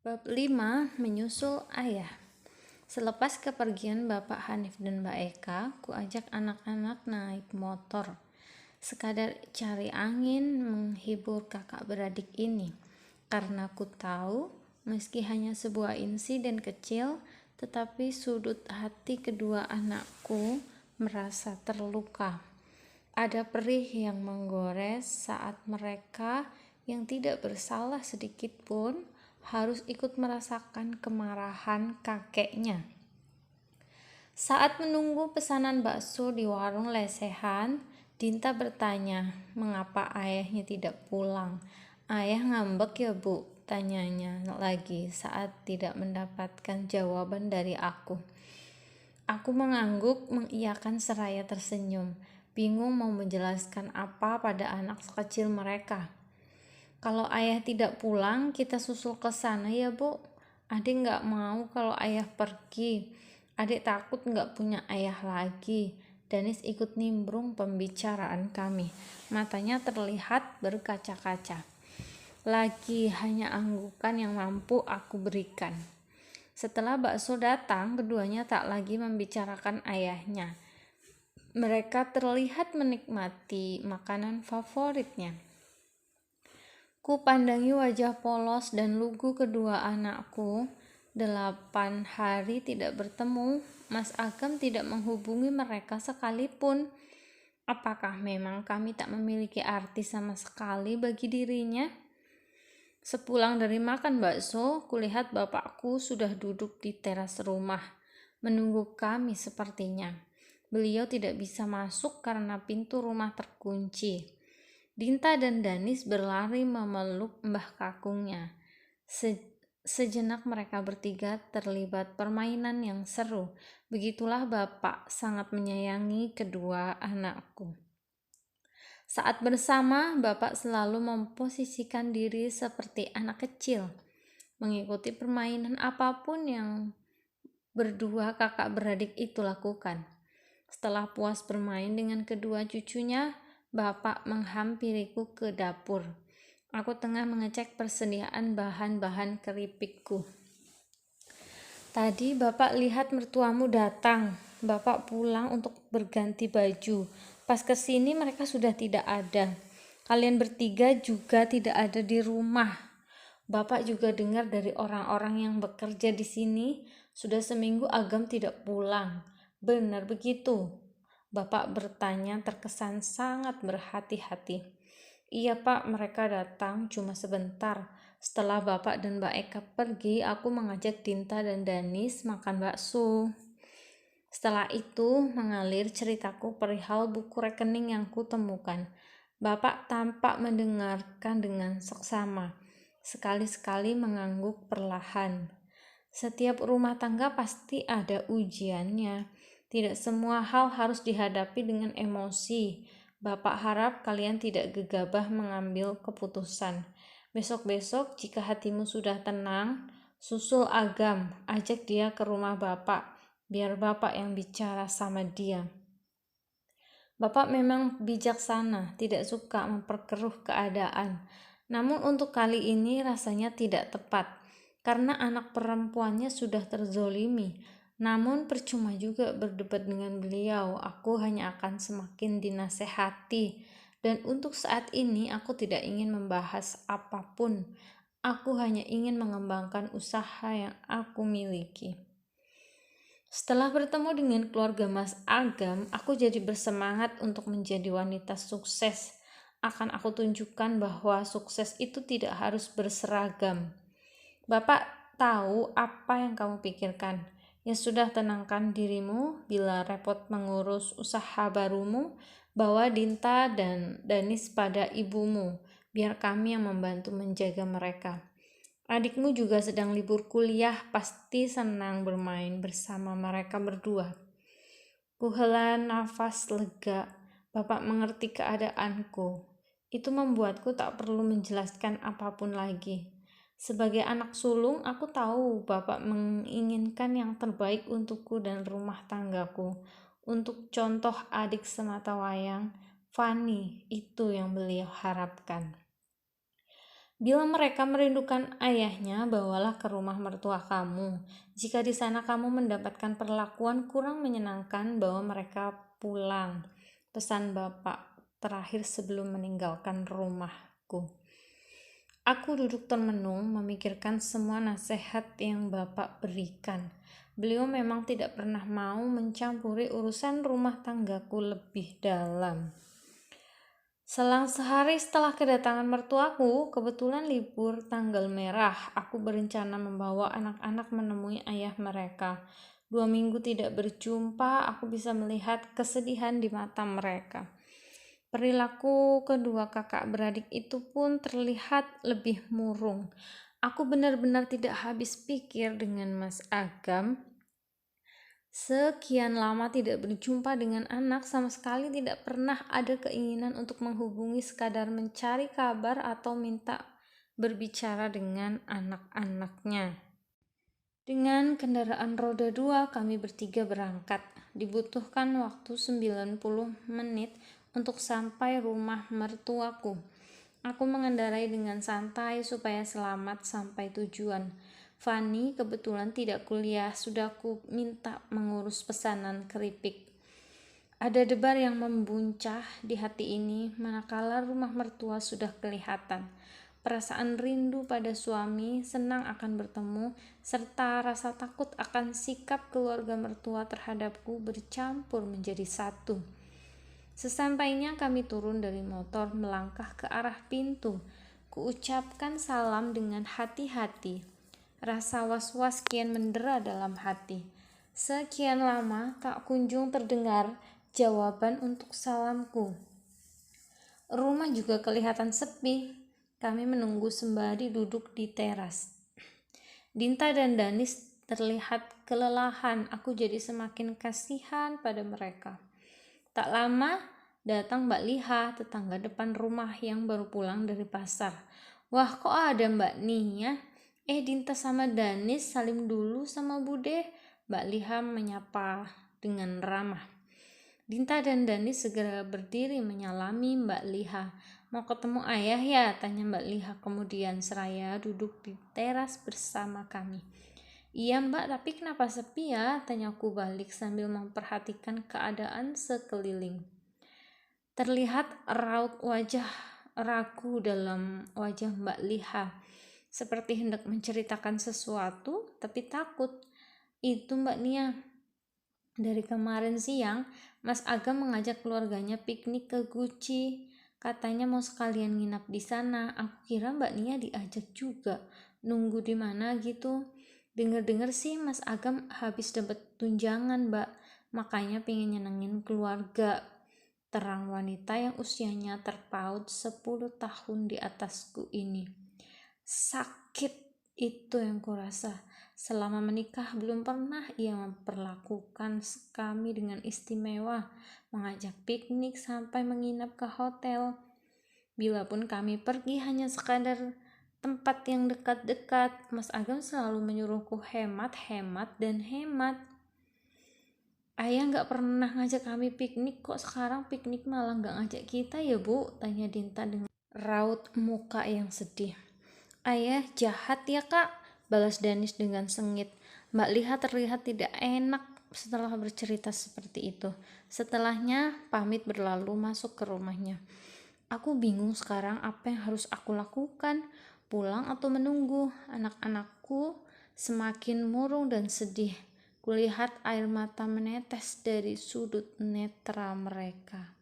Bab 5. Menyusul ayah. Selepas kepergian Bapak Hanif dan Mbak Eka, ku ajak anak-anak naik motor. Sekadar cari angin menghibur kakak beradik ini. Karena ku tahu, meski hanya sebuah insiden kecil, tetapi sudut hati kedua anakku merasa terluka. Ada perih yang menggores saat mereka yang tidak bersalah sedikit pun harus ikut merasakan kemarahan kakeknya. Saat menunggu pesanan bakso di warung lesehan, Dinta bertanya mengapa ayahnya tidak pulang. Ayah ngambek ya bu, tanyanya lagi saat tidak mendapatkan jawaban dari aku. Aku mengangguk mengiyakan seraya tersenyum, bingung mau menjelaskan apa pada anak sekecil mereka. Kalau ayah tidak pulang, kita susul ke sana ya bu. Adik gak mau kalau ayah pergi. Adik takut gak punya ayah lagi. Danis ikut nimbrung pembicaraan kami. Matanya terlihat berkaca-kaca. Lagi hanya anggukan yang mampu aku berikan. Setelah bakso datang, keduanya tak lagi membicarakan ayahnya. Mereka terlihat menikmati makanan favoritnya. Ku pandangi wajah polos dan lugu kedua anakku. 8 hari tidak bertemu, Mas Agam tidak menghubungi mereka sekalipun. Apakah memang kami tak memiliki arti sama sekali bagi dirinya? Sepulang dari makan bakso, kulihat bapakku sudah duduk di teras rumah, menunggu kami sepertinya. Beliau tidak bisa masuk karena pintu rumah terkunci. Dinta dan Danis berlari memeluk mbah kakungnya. Sejenak mereka bertiga terlibat permainan yang seru. Begitulah bapak sangat menyayangi kedua anakku. Saat bersama, bapak selalu memposisikan diri seperti anak kecil, mengikuti permainan apapun yang berdua kakak beradik itu lakukan. Setelah puas bermain dengan kedua cucunya, bapak menghampiriku ke dapur. Aku tengah mengecek persediaan bahan-bahan keripikku. Tadi bapak lihat mertuamu datang. Bapak pulang untuk berganti baju. Pas kesini mereka sudah tidak ada. Kalian bertiga juga tidak ada di rumah. Bapak juga dengar dari orang-orang yang bekerja di sini, sudah seminggu Agam tidak pulang. Benar begitu? Bapak bertanya terkesan sangat berhati-hati. Iya pak, mereka datang cuma sebentar. Setelah bapak dan Mbak Eka pergi, aku mengajak Dinta dan Danis makan bakso. Setelah itu mengalir ceritaku perihal buku rekening yang kutemukan. Bapak tampak mendengarkan dengan seksama. Sekali-sekali mengangguk perlahan. Setiap rumah tangga pasti ada ujiannya. Tidak semua hal harus dihadapi dengan emosi. Bapak harap kalian tidak gegabah mengambil keputusan. Besok-besok jika hatimu sudah tenang, susul Agam, ajak dia ke rumah Bapak. Biar Bapak yang bicara sama dia. Bapak memang bijaksana, tidak suka memperkeruh keadaan. Namun untuk kali ini rasanya tidak tepat. Karena anak perempuannya sudah terzolimi. Namun percuma juga berdebat dengan beliau, aku hanya akan semakin dinasehati. Dan untuk saat ini aku tidak ingin membahas apapun. Aku hanya ingin mengembangkan usaha yang aku miliki. Setelah bertemu dengan keluarga Mas Agam, aku jadi bersemangat untuk menjadi wanita sukses. Akan aku tunjukkan bahwa sukses itu tidak harus berseragam. Bapak tahu apa yang kamu pikirkan. Ya sudah, tenangkan dirimu. Bila repot mengurus usaha barumu, bawa Dinta dan Danis pada ibumu. Biar kami yang membantu menjaga mereka. Adikmu juga sedang libur kuliah, pasti senang bermain bersama mereka berdua. Kuhela nafas lega. Bapak mengerti keadaanku. Itu membuatku tak perlu menjelaskan apapun lagi. Sebagai anak sulung, aku tahu Bapak menginginkan yang terbaik untukku dan rumah tanggaku. Untuk contoh adik sematawayang, Fani, itu yang beliau harapkan. Bila mereka merindukan ayahnya, bawalah ke rumah mertua kamu. Jika di sana kamu mendapatkan perlakuan kurang menyenangkan, bawa mereka pulang. Pesan bapak terakhir sebelum meninggalkan rumahku. Aku duduk termenung memikirkan semua nasihat yang bapak berikan. Beliau memang tidak pernah mau mencampuri urusan rumah tanggaku lebih dalam. Selang sehari setelah kedatangan mertuaku, kebetulan libur tanggal merah, aku berencana membawa anak-anak menemui ayah mereka. 2 minggu tidak berjumpa, aku bisa melihat kesedihan di mata mereka. Perilaku kedua kakak beradik itu pun terlihat lebih murung. Aku benar-benar tidak habis pikir dengan Mas Agam. Sekian lama tidak berjumpa dengan anak, sama sekali tidak pernah ada keinginan untuk menghubungi, sekadar mencari kabar atau minta berbicara dengan anak-anaknya. Dengan kendaraan roda 2 kami bertiga berangkat. Dibutuhkan waktu 90 menit untuk sampai rumah mertuaku. Aku mengendarai dengan santai supaya selamat sampai tujuan. Fanny kebetulan tidak kuliah, sudah ku minta mengurus pesanan keripik. Ada debar yang membuncah di hati ini manakala rumah mertua sudah kelihatan. Perasaan rindu pada suami, senang akan bertemu, serta rasa takut akan sikap keluarga mertua terhadapku bercampur menjadi satu. Sesampainya kami turun dari motor melangkah ke arah pintu. Kuucapkan salam dengan hati-hati. Rasa was-was kian mendera dalam hati. Sekian lama tak kunjung terdengar jawaban untuk salamku. Rumah juga kelihatan sepi. Kami menunggu sembari duduk di teras. Dinta dan Danis terlihat kelelahan. Aku jadi semakin kasihan pada mereka. Tak lama datang Mbak Liha, tetangga depan rumah yang baru pulang dari pasar. Wah, kok ada Mbak Nia? Dinta sama Danis salim dulu sama Bude. Mbak Liha menyapa dengan ramah. Dinta dan Danis segera berdiri menyalami Mbak Liha. Mau ketemu ayah ya? Tanya Mbak Liha kemudian seraya duduk di teras bersama kami. Iya Mbak, tapi kenapa sepi ya? Tanyaku balik sambil memperhatikan keadaan sekeliling. Terlihat raut wajah ragu dalam wajah Mbak Liha, seperti hendak menceritakan sesuatu tapi takut. Itu Mbak Nia, dari kemarin siang Mas Agam mengajak keluarganya piknik ke Guci. Katanya mau sekalian nginap di sana. Aku kira Mbak Nia diajak juga. Nunggu di mana gitu? Dengar-dengar sih Mas Agam habis dapat tunjangan, Mbak. Makanya pengen nyenengin keluarga. Terang wanita yang usianya terpaut 10 tahun di atasku ini. Sakit itu yang kurasa. Selama menikah belum pernah ia memperlakukan kami dengan istimewa, mengajak piknik sampai menginap ke hotel. Bilapun kami pergi hanya sekadar tempat yang dekat-dekat, Mas Agam selalu menyuruhku hemat, hemat, dan hemat. Ayah gak pernah ngajak kami piknik, kok sekarang piknik malah gak ngajak kita ya Bu? Tanya Dinta dengan raut muka yang sedih. Ayah jahat ya Kak, balas Danis dengan sengit. Mbak Liha terlihat tidak enak setelah bercerita seperti itu. Setelahnya pamit berlalu masuk ke rumahnya. Aku bingung sekarang apa yang harus aku lakukan, pulang atau menunggu. Anak-anakku semakin murung dan sedih. Kulihat air mata menetes dari sudut netra mereka.